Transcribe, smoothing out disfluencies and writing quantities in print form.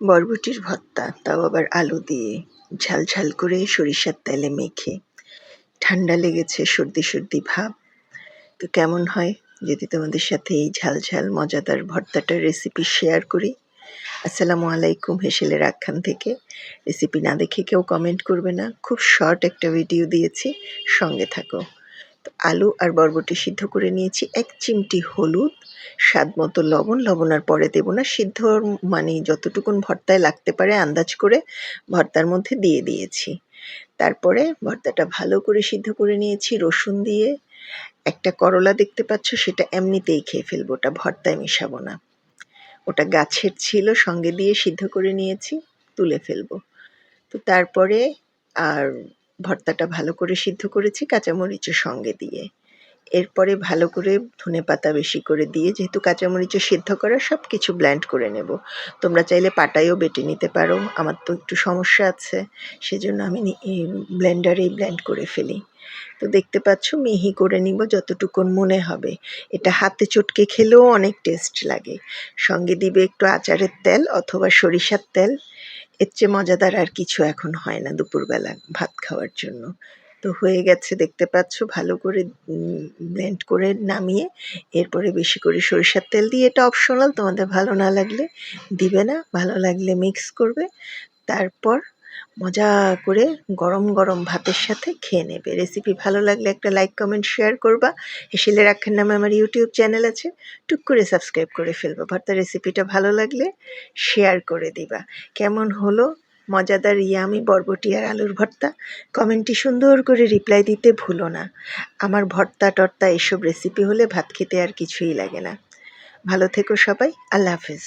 বরবটির ভর্তা, তাও আবার আলু দিয়ে, ঝাল ঝাল করে সরিষার তেলে মেখে। ঠান্ডা লেগেছে, সর্দি সর্দি ভাব। তো কেমন হয় যদি তোমাদের সাথে এই ঝাল ঝাল মজাদার ভর্তাটার রেসিপি শেয়ার করি। আসসালামু আলাইকুম, হেসেলের আখ্যান থেকে। রেসিপি না দেখে কেউ কমেন্ট করবে না, খুব শর্ট একটা ভিডিও দিয়েছি, সঙ্গে থাকো। তো আলু আর বরবটি সিদ্ধ করে নিয়েছি, 1 চিমটি হলুদ, স্বাদ মতো লবণ, লবণ আর পরে দেবো না, সিদ্ধ মানে যতটুকুন ভর্তায় লাগতে পারে আন্দাজ করে ভর্তার মধ্যে দিয়ে দিয়েছি। তারপরে ভর্তাটা ভালো করে সিদ্ধ করে নিয়েছি রসুন দিয়ে। একটা করলা দেখতে পাচ্ছ, সেটা এমনিতেই খেয়ে ফেলবো, ওটা ভর্তায় মেশাবো না। ওটা গাছের ছিল, সঙ্গে দিয়ে সিদ্ধ করে নিয়েছি, তুলে ফেলবো। তো তারপরে আর ভর্তাটা ভালো করে সিদ্ধ করেছি কাঁচামরিচের সঙ্গে দিয়ে। এরপরে ভালো করে ধনেপাতা বেশি করে দিয়ে, যেহেতু কাঁচামরিচও সিদ্ধ করা, সব কিছু ব্লেন্ড করে নেব। তোমরা চাইলে পাটায়ও বেটে নিতে পারো, আমার তো একটু সমস্যা আছে, সেজন্য আমি ব্লেন্ডারেই ব্লেন্ড করে ফেলি। তো দেখতে পাচ্ছ মিহি করে নিব যতটুকুন মনে হবে। এটা হাতে চটকে খেলেও অনেক টেস্ট লাগে। সঙ্গে দিবে একটু আচারের তেল অথবা সরিষার তেল। এর চেয়ে মজাদার আর কিছু এখন হয় না দুপুরবেলা ভাত খাওয়ার জন্য। তো হয়ে গেছে দেখতে পাচ্ছ, ভালো করে ব্লেন্ড করে নামিয়ে এরপরে বেশি করে সরিষার তেল দিয়ে, এটা অপশনাল, তোমাদের ভালো না লাগলে দিবে না, ভালো লাগলে মিক্স করবে। তারপর মজা করে গরম গরম ভাতের সাথে খেয়ে নেবে। রেসিপি ভালো লাগলে একটা লাইক কমেন্ট শেয়ার করবা। হেসেলের আখ্যান নামে আমার ইউটিউব চ্যানেল আছে, টুক করে সাবস্ক্রাইব করে ফেলবা। ভর্তার রেসিপিটা ভালো লাগলে শেয়ার করে দিবা। কেমন হলো মজাদার ইয়ামি বরবটি আর আলুর ভর্তা, কমেন্টে সুন্দর করে রিপ্লাই দিতে ভুলো না। আমার ভর্তা টর্তা এসব রেসিপি হলে ভাত খেতে আর কিছুই লাগে না। ভালো থেকো সবাই, আল্লাহ হাফেজ।